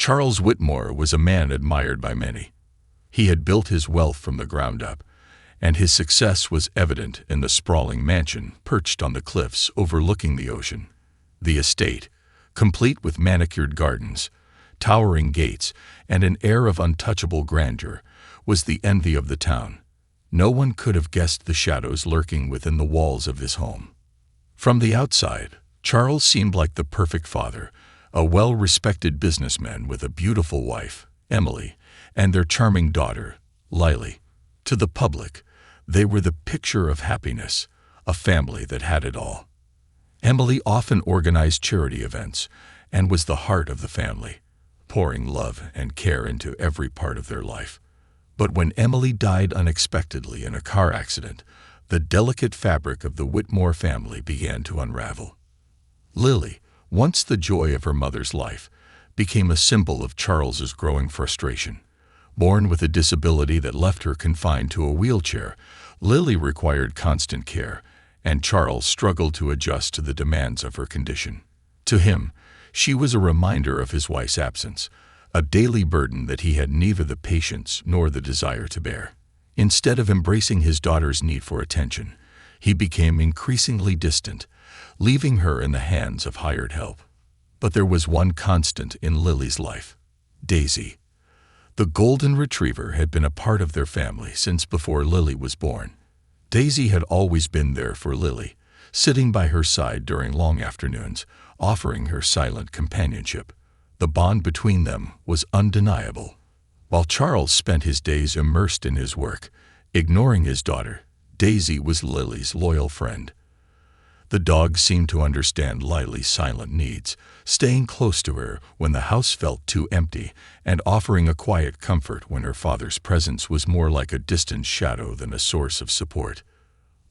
Charles Whitmore was a man admired by many. He had built his wealth from the ground up, and his success was evident in the sprawling mansion perched on the cliffs overlooking the ocean. The estate, complete with manicured gardens, towering gates, and an air of untouchable grandeur, was the envy of the town. No one could have guessed the shadows lurking within the walls of his home. From the outside, Charles seemed like the perfect father, a well-respected businessman with a beautiful wife, Emily, and their charming daughter, Lily. To the public, they were the picture of happiness, a family that had it all. Emily often organized charity events and was the heart of the family, pouring love and care into every part of their life. But when Emily died unexpectedly in a car accident, the delicate fabric of the Whitmore family began to unravel. Lily, once the joy of her mother's life, became a symbol of Charles's growing frustration. Born with a disability that left her confined to a wheelchair, Lily required constant care, and Charles struggled to adjust to the demands of her condition. To him, she was a reminder of his wife's absence, a daily burden that he had neither the patience nor the desire to bear. Instead of embracing his daughter's need for attention, he became increasingly distant, leaving her in the hands of hired help. But there was one constant in Lily's life: Daisy. The golden retriever had been a part of their family since before Lily was born. Daisy had always been there for Lily, sitting by her side during long afternoons, offering her silent companionship. The bond between them was undeniable. While Charles spent his days immersed in his work, ignoring his daughter, Daisy was Lily's loyal friend. The dog seemed to understand Lily's silent needs, staying close to her when the house felt too empty and offering a quiet comfort when her father's presence was more like a distant shadow than a source of support.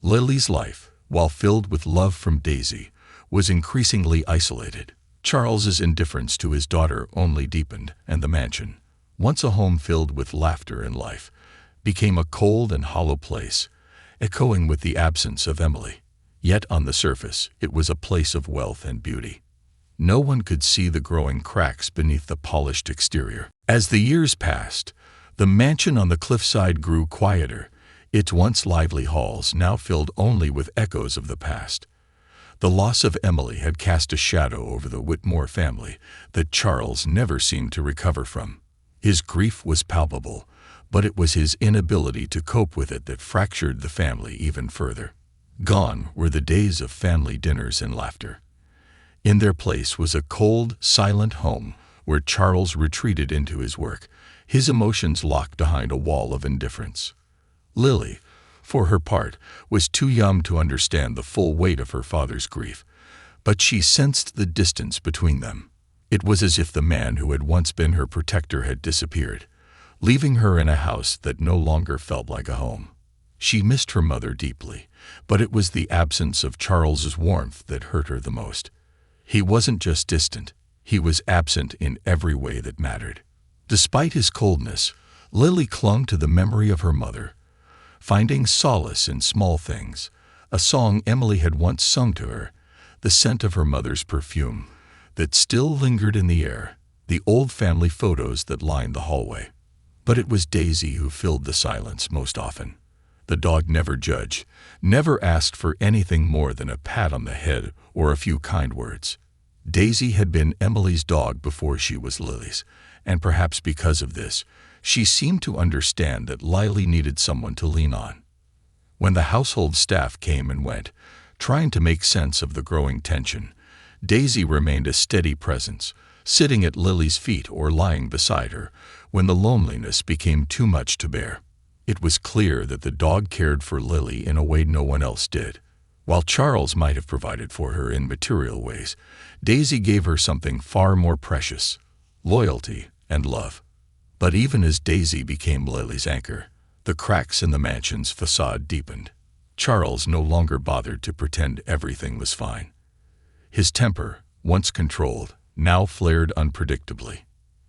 Lily's life, while filled with love from Daisy, was increasingly isolated. Charles's indifference to his daughter only deepened, and the mansion, once a home filled with laughter and life, became a cold and hollow place, echoing with the absence of Emily. Yet on the surface, it was a place of wealth and beauty. No one could see the growing cracks beneath the polished exterior. As the years passed, the mansion on the cliffside grew quieter, its once lively halls now filled only with echoes of the past. The loss of Emily had cast a shadow over the Whitmore family that Charles never seemed to recover from. His grief was palpable, but it was his inability to cope with it that fractured the family even further. Gone were the days of family dinners and laughter. In their place was a cold, silent home where Charles retreated into his work, his emotions locked behind a wall of indifference. Lily, for her part, was too young to understand the full weight of her father's grief, but she sensed the distance between them. It was as if the man who had once been her protector had disappeared, leaving her in a house that no longer felt like a home. She missed her mother deeply, but it was the absence of Charles's warmth that hurt her the most. He wasn't just distant, he was absent in every way that mattered. Despite his coldness, Lily clung to the memory of her mother, finding solace in small things: a song Emily had once sung to her, the scent of her mother's perfume that still lingered in the air, the old family photos that lined the hallway. But it was Daisy who filled the silence most often. The dog never judged, never asked for anything more than a pat on the head or a few kind words. Daisy had been Emily's dog before she was Lily's, and perhaps because of this, she seemed to understand that Lily needed someone to lean on. When the household staff came and went, trying to make sense of the growing tension, Daisy remained a steady presence, sitting at Lily's feet or lying beside her when the loneliness became too much to bear. It was clear that the dog cared for Lily in a way no one else did. While Charles might have provided for her in material ways, Daisy gave her something far more precious: loyalty and love. But even as Daisy became Lily's anchor, the cracks in the mansion's facade deepened. Charles no longer bothered to pretend everything was fine. His temper, once controlled, now flared unpredictably.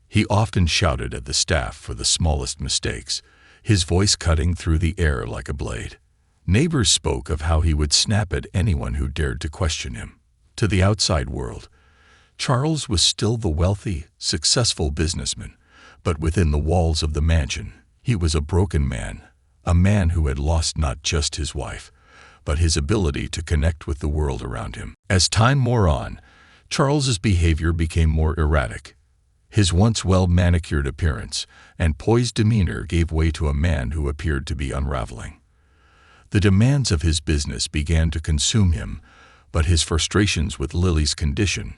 He often shouted at the staff for the smallest mistakes, his voice cutting through the air like a blade. Neighbors spoke of how he would snap at anyone who dared to question him. To the outside world, Charles was still the wealthy, successful businessman, but within the walls of the mansion, he was a broken man, a man who had lost not just his wife, but his ability to connect with the world around him. As time wore on, Charles's behavior became more erratic. His once well-manicured appearance and poised demeanor gave way to a man who appeared to be unraveling. The demands of his business began to consume him, but his frustrations with Lily's condition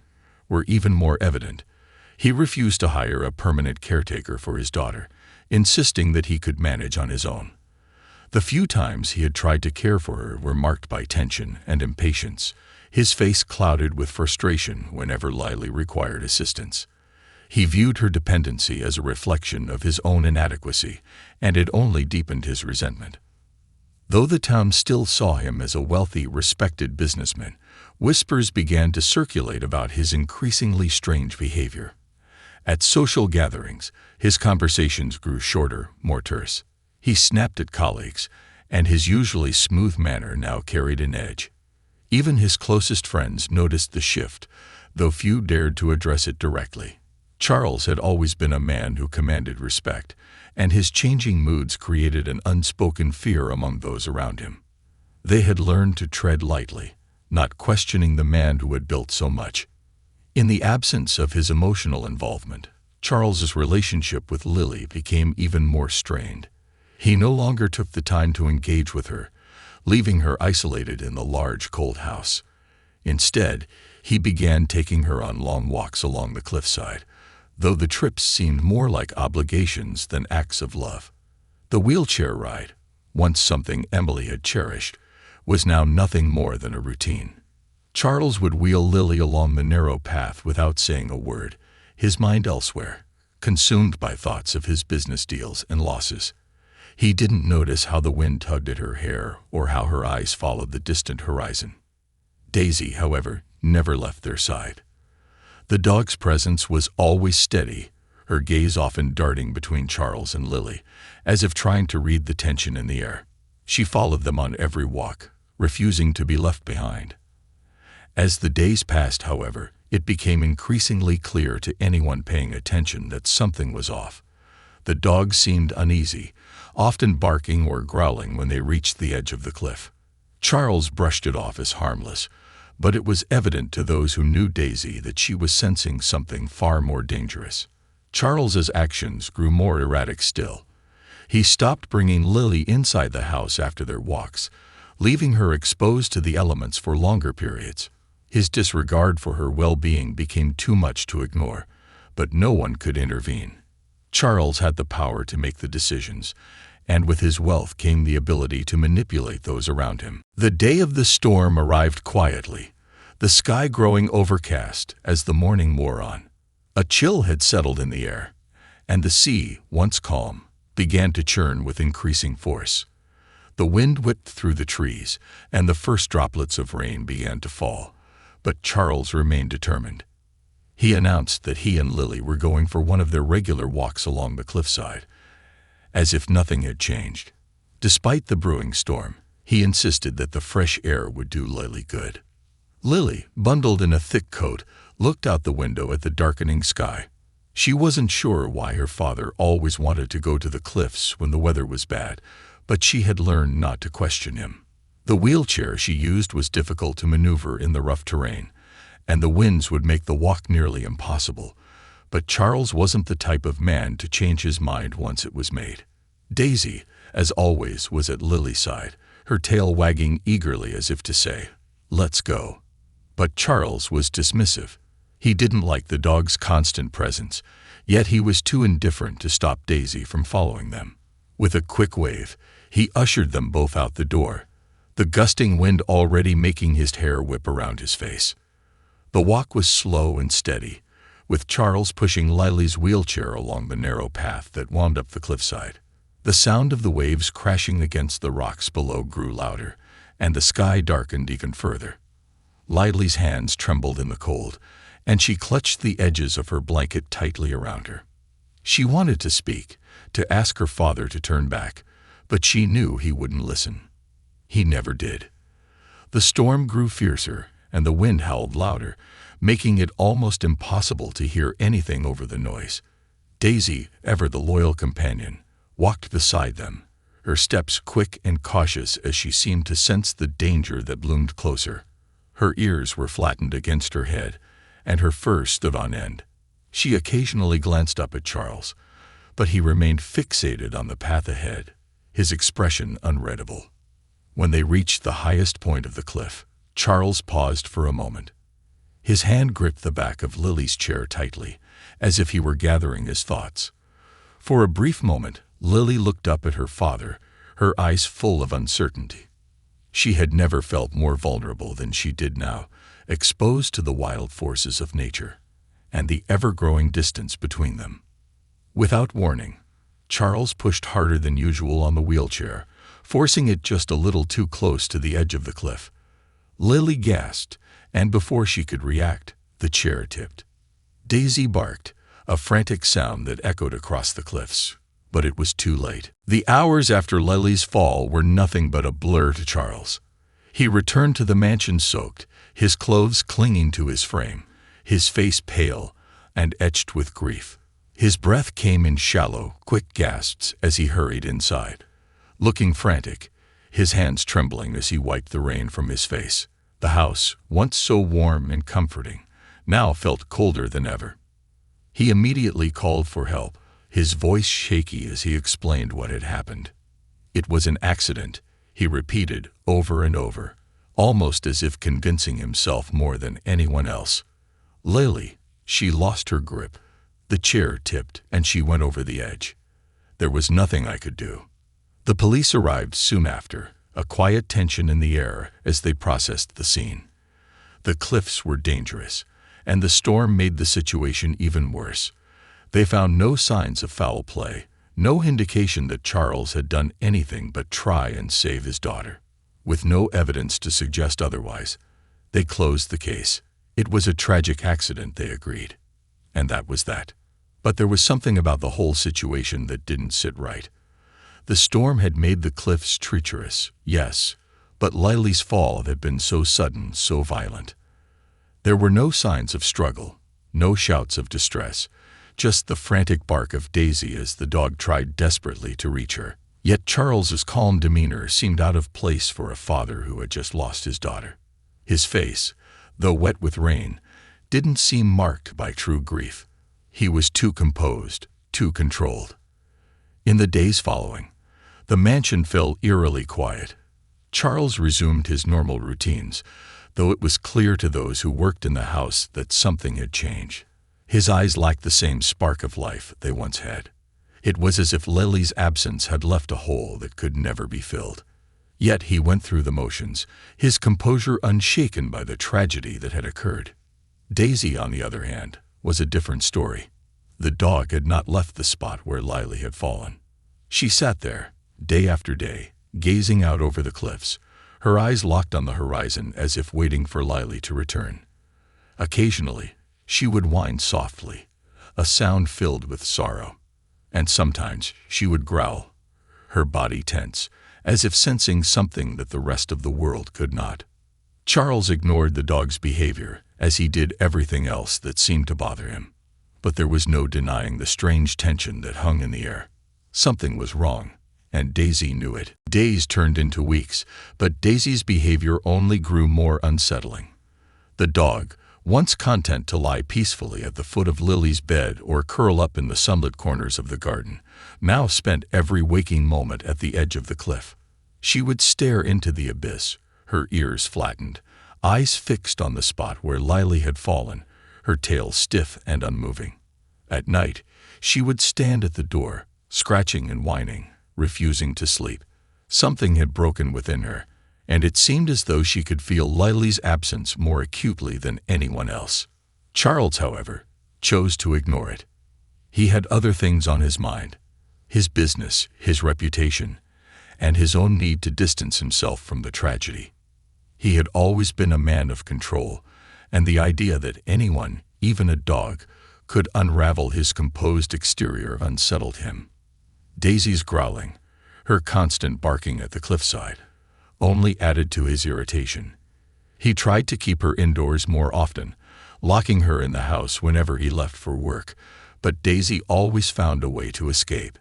were even more evident. He refused to hire a permanent caretaker for his daughter, insisting that he could manage on his own. The few times he had tried to care for her were marked by tension and impatience, his face clouded with frustration whenever Lily required assistance. He viewed her dependency as a reflection of his own inadequacy, and it only deepened his resentment. Though the town still saw him as a wealthy, respected businessman, whispers began to circulate about his increasingly strange behavior. At social gatherings, his conversations grew shorter, more terse. He snapped at colleagues, and his usually smooth manner now carried an edge. Even his closest friends noticed the shift, though few dared to address it directly. Charles had always been a man who commanded respect, and his changing moods created an unspoken fear among those around him. They had learned to tread lightly, not questioning the man who had built so much. In the absence of his emotional involvement, Charles's relationship with Lily became even more strained. He no longer took the time to engage with her, leaving her isolated in the large, cold house. Instead, he began taking her on long walks along the cliffside, though the trips seemed more like obligations than acts of love. The wheelchair ride, once something Emily had cherished, was now nothing more than a routine. Charles would wheel Lily along the narrow path without saying a word, his mind elsewhere, consumed by thoughts of his business deals and losses. He didn't notice how the wind tugged at her hair or how her eyes followed the distant horizon. Daisy, however, never left their side. The dog's presence was always steady, her gaze often darting between Charles and Lily, as if trying to read the tension in the air. She followed them on every walk, refusing to be left behind. As the days passed, however, it became increasingly clear to anyone paying attention that something was off. The dogs seemed uneasy, often barking or growling when they reached the edge of the cliff. Charles brushed it off as harmless, but it was evident to those who knew Daisy that she was sensing something far more dangerous. Charles's actions grew more erratic still. He stopped bringing Lily inside the house after their walks, leaving her exposed to the elements for longer periods. His disregard for her well-being became too much to ignore, but no one could intervene. Charles had the power to make the decisions, and with his wealth came the ability to manipulate those around him. The day of the storm arrived quietly, the sky growing overcast as the morning wore on. A chill had settled in the air, and the sea, once calm, began to churn with increasing force. The wind whipped through the trees, and the first droplets of rain began to fall, but Charles remained determined. He announced that he and Lily were going for one of their regular walks along the cliffside, as if nothing had changed. Despite the brewing storm, he insisted that the fresh air would do Lily good. Lily, bundled in a thick coat, looked out the window at the darkening sky. She wasn't sure why her father always wanted to go to the cliffs when the weather was bad, but she had learned not to question him. The wheelchair she used was difficult to maneuver in the rough terrain, and the winds would make the walk nearly impossible. But Charles wasn't the type of man to change his mind once it was made. Daisy, as always, was at Lily's side, her tail wagging eagerly as if to say, "Let's go." But Charles was dismissive. He didn't like the dog's constant presence, yet he was too indifferent to stop Daisy from following them. With a quick wave, he ushered them both out the door, the gusting wind already making his hair whip around his face. The walk was slow and steady, with Charles pushing Lily's wheelchair along the narrow path that wound up the cliffside. The sound of the waves crashing against the rocks below grew louder, and the sky darkened even further. Lily's hands trembled in the cold, and she clutched the edges of her blanket tightly around her. She wanted to speak, to ask her father to turn back, but she knew he wouldn't listen. He never did. The storm grew fiercer, and the wind howled louder, making it almost impossible to hear anything over the noise. Daisy, ever the loyal companion, walked beside them, her steps quick and cautious as she seemed to sense the danger that loomed closer. Her ears were flattened against her head, and her fur stood on end. She occasionally glanced up at Charles, but he remained fixated on the path ahead, his expression unreadable. When they reached the highest point of the cliff, Charles paused for a moment. His hand gripped the back of Lily's chair tightly, as if he were gathering his thoughts. For a brief moment, Lily looked up at her father, her eyes full of uncertainty. She had never felt more vulnerable than she did now, exposed to the wild forces of nature, and the ever-growing distance between them. Without warning, Charles pushed harder than usual on the wheelchair, forcing it just a little too close to the edge of the cliff. Lily gasped, and before she could react, the chair tipped. Daisy barked, a frantic sound that echoed across the cliffs, but it was too late. The hours after Lily's fall were nothing but a blur to Charles. He returned to the mansion soaked, his clothes clinging to his frame, his face pale and etched with grief. His breath came in shallow, quick gasps as he hurried inside. Looking frantic, his hands trembling as he wiped the rain from his face. The house, once so warm and comforting, now felt colder than ever. He immediately called for help, his voice shaky as he explained what had happened. It was an accident, he repeated over and over, almost as if convincing himself more than anyone else. Lily, she lost her grip. The chair tipped and she went over the edge. There was nothing I could do. The police arrived soon after, a quiet tension in the air as they processed the scene. The cliffs were dangerous, and the storm made the situation even worse. They found no signs of foul play, no indication that Charles had done anything but try and save his daughter. With no evidence to suggest otherwise, they closed the case. It was a tragic accident, they agreed. And that was that. But there was something about the whole situation that didn't sit right. The storm had made the cliffs treacherous, yes, but Lily's fall had been so sudden, so violent. There were no signs of struggle, no shouts of distress, just the frantic bark of Daisy as the dog tried desperately to reach her. Yet Charles's calm demeanor seemed out of place for a father who had just lost his daughter. His face, though wet with rain, didn't seem marked by true grief. He was too composed, too controlled. In the days following, the mansion fell eerily quiet. Charles resumed his normal routines, though it was clear to those who worked in the house that something had changed. His eyes lacked the same spark of life they once had. It was as if Lily's absence had left a hole that could never be filled. Yet he went through the motions, his composure unshaken by the tragedy that had occurred. Daisy, on the other hand, was a different story. The dog had not left the spot where Lily had fallen. She sat there, day after day, gazing out over the cliffs, her eyes locked on the horizon as if waiting for Lily to return. Occasionally, she would whine softly, a sound filled with sorrow, and sometimes she would growl, her body tense, as if sensing something that the rest of the world could not. Charles ignored the dog's behavior, as he did everything else that seemed to bother him. But there was no denying the strange tension that hung in the air. Something was wrong, and Daisy knew it. Days turned into weeks, but Daisy's behavior only grew more unsettling. The dog, once content to lie peacefully at the foot of Lily's bed or curl up in the sunlit corners of the garden, now spent every waking moment at the edge of the cliff. She would stare into the abyss, her ears flattened, eyes fixed on the spot where Lily had fallen, her tail stiff and unmoving. At night, she would stand at the door, scratching and whining, refusing to sleep. Something had broken within her, and it seemed as though she could feel Lily's absence more acutely than anyone else. Charles, however, chose to ignore it. He had other things on his mind: his business, his reputation, and his own need to distance himself from the tragedy. He had always been a man of control, and the idea that anyone, even a dog, could unravel his composed exterior unsettled him. Daisy's growling, her constant barking at the cliffside, only added to his irritation. He tried to keep her indoors more often, locking her in the house whenever he left for work, but Daisy always found a way to escape.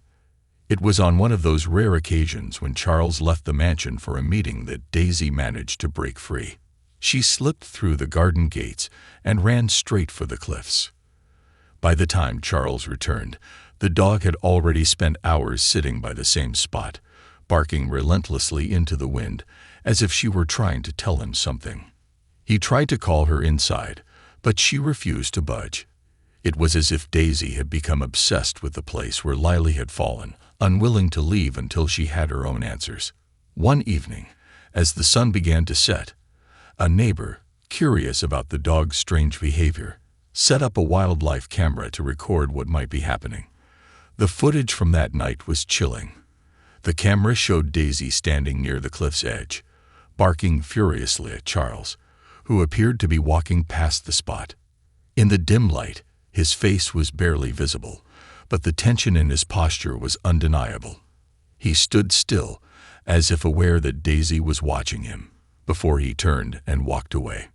It was on one of those rare occasions when Charles left the mansion for a meeting that Daisy managed to break free. She slipped through the garden gates and ran straight for the cliffs. By the time Charles returned, the dog had already spent hours sitting by the same spot, barking relentlessly into the wind, as if she were trying to tell him something. He tried to call her inside, but she refused to budge. It was as if Daisy had become obsessed with the place where Lily had fallen, unwilling to leave until she had her own answers. One evening, as the sun began to set, a neighbor, curious about the dog's strange behavior, set up a wildlife camera to record what might be happening. The footage from that night was chilling. The camera showed Daisy standing near the cliff's edge, barking furiously at Charles, who appeared to be walking past the spot. In the dim light, his face was barely visible, but the tension in his posture was undeniable. He stood still, as if aware that Daisy was watching him, before he turned and walked away.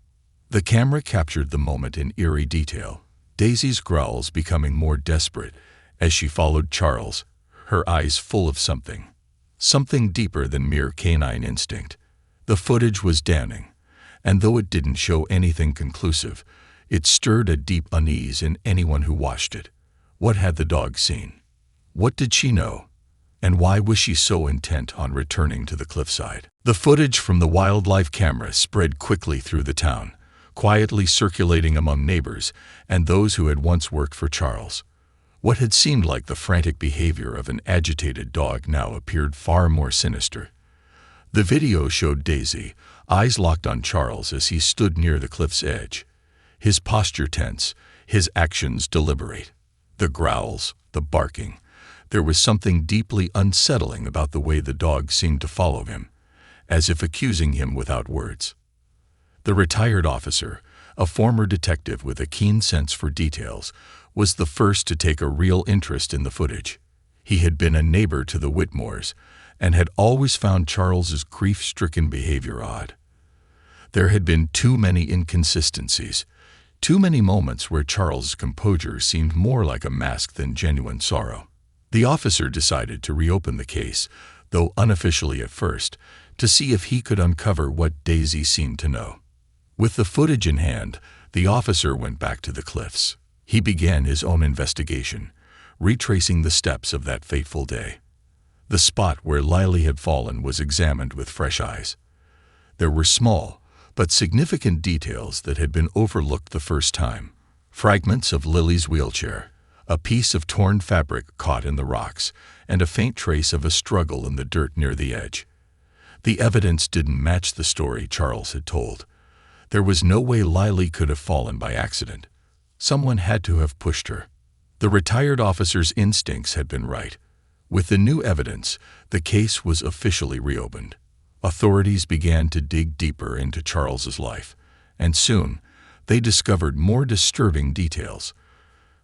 The camera captured the moment in eerie detail, Daisy's growls becoming more desperate as she followed Charles, her eyes full of something deeper than mere canine instinct. The footage was damning, and though it didn't show anything conclusive, it stirred a deep unease in anyone who watched it. What had the dog seen? What did she know? And why was she so intent on returning to the cliffside? The footage from the wildlife camera spread quickly through the town, quietly circulating among neighbors and those who had once worked for Charles. What had seemed like the frantic behavior of an agitated dog now appeared far more sinister. The video showed Daisy, eyes locked on Charles as he stood near the cliff's edge, his posture tense, his actions deliberate. The growls, the barking. There was something deeply unsettling about the way the dog seemed to follow him, as if accusing him without words. The retired officer, a former detective with a keen sense for details, was the first to take a real interest in the footage. He had been a neighbor to the Whitmores and had always found Charles's grief-stricken behavior odd. There had been too many inconsistencies, too many moments where Charles's composure seemed more like a mask than genuine sorrow. The officer decided to reopen the case, though unofficially at first, to see if he could uncover what Daisy seemed to know. With the footage in hand, the officer went back to the cliffs. He began his own investigation, retracing the steps of that fateful day. The spot where Lily had fallen was examined with fresh eyes. There were small, but significant details that had been overlooked the first time. Fragments of Lily's wheelchair, a piece of torn fabric caught in the rocks, and a faint trace of a struggle in the dirt near the edge. The evidence didn't match the story Charles had told. There was no way Lily could have fallen by accident. Someone had to have pushed her. The retired officer's instincts had been right. With the new evidence, the case was officially reopened. Authorities began to dig deeper into Charles's life, and soon they discovered more disturbing details.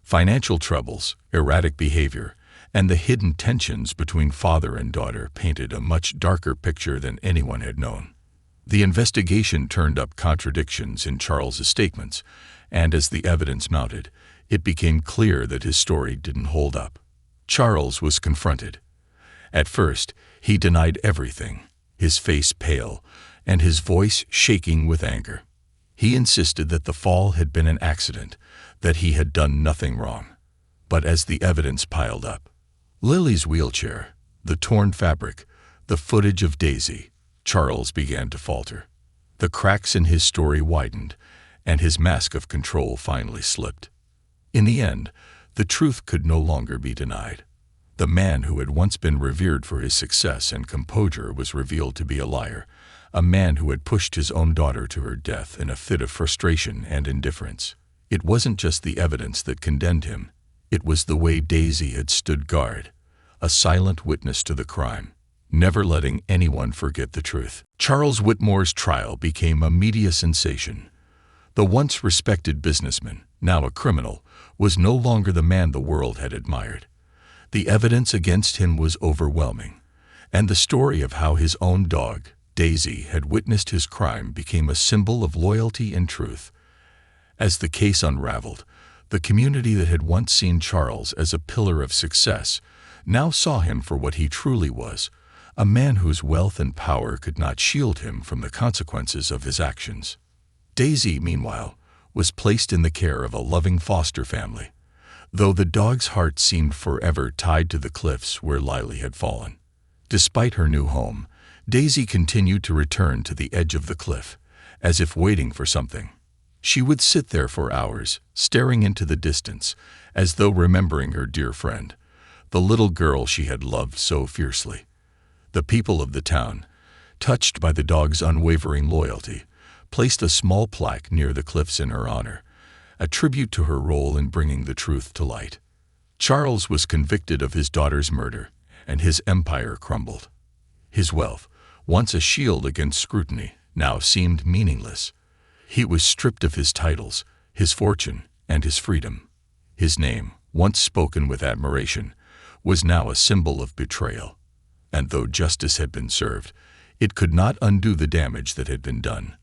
Financial troubles, erratic behavior, and the hidden tensions between father and daughter painted a much darker picture than anyone had known. The investigation turned up contradictions in Charles's statements, and as the evidence mounted, it became clear that his story didn't hold up. Charles was confronted. At first, he denied everything, his face pale, and his voice shaking with anger. He insisted that the fall had been an accident, that he had done nothing wrong. But as the evidence piled up, Lily's wheelchair, the torn fabric, the footage of Daisy, Charles began to falter. The cracks in his story widened, and his mask of control finally slipped. In the end, the truth could no longer be denied. The man who had once been revered for his success and composure was revealed to be a liar, a man who had pushed his own daughter to her death in a fit of frustration and indifference. It wasn't just the evidence that condemned him. It was the way Daisy had stood guard, a silent witness to the crime, never letting anyone forget the truth. Charles Whitmore's trial became a media sensation. The once respected businessman, now a criminal, was no longer the man the world had admired. The evidence against him was overwhelming, and the story of how his own dog, Daisy, had witnessed his crime became a symbol of loyalty and truth. As the case unraveled, the community that had once seen Charles as a pillar of success now saw him for what he truly was, a man whose wealth and power could not shield him from the consequences of his actions. Daisy, meanwhile, was placed in the care of a loving foster family, though the dog's heart seemed forever tied to the cliffs where Lily had fallen. Despite her new home, Daisy continued to return to the edge of the cliff, as if waiting for something. She would sit there for hours, staring into the distance, as though remembering her dear friend, the little girl she had loved so fiercely. The people of the town, touched by the dog's unwavering loyalty, placed a small plaque near the cliffs in her honor, a tribute to her role in bringing the truth to light. Charles was convicted of his daughter's murder, and his empire crumbled. His wealth, once a shield against scrutiny, now seemed meaningless. He was stripped of his titles, his fortune, and his freedom. His name, once spoken with admiration, was now a symbol of betrayal. And though justice had been served, it could not undo the damage that had been done.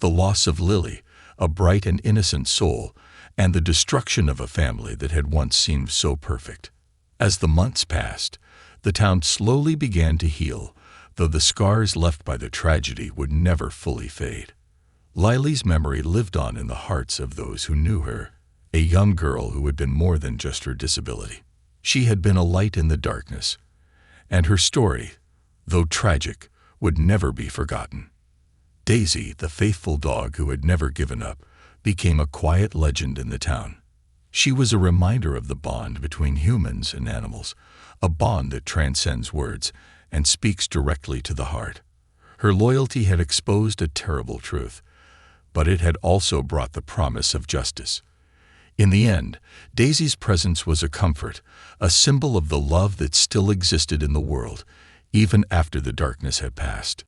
The loss of Lily, a bright and innocent soul, and the destruction of a family that had once seemed so perfect. As the months passed, the town slowly began to heal, though the scars left by the tragedy would never fully fade. Lily's memory lived on in the hearts of those who knew her, a young girl who had been more than just her disability. She had been a light in the darkness, and her story, though tragic, would never be forgotten. Daisy, the faithful dog who had never given up, became a quiet legend in the town. She was a reminder of the bond between humans and animals, a bond that transcends words and speaks directly to the heart. Her loyalty had exposed a terrible truth, but it had also brought the promise of justice. In the end, Daisy's presence was a comfort, a symbol of the love that still existed in the world, even after the darkness had passed.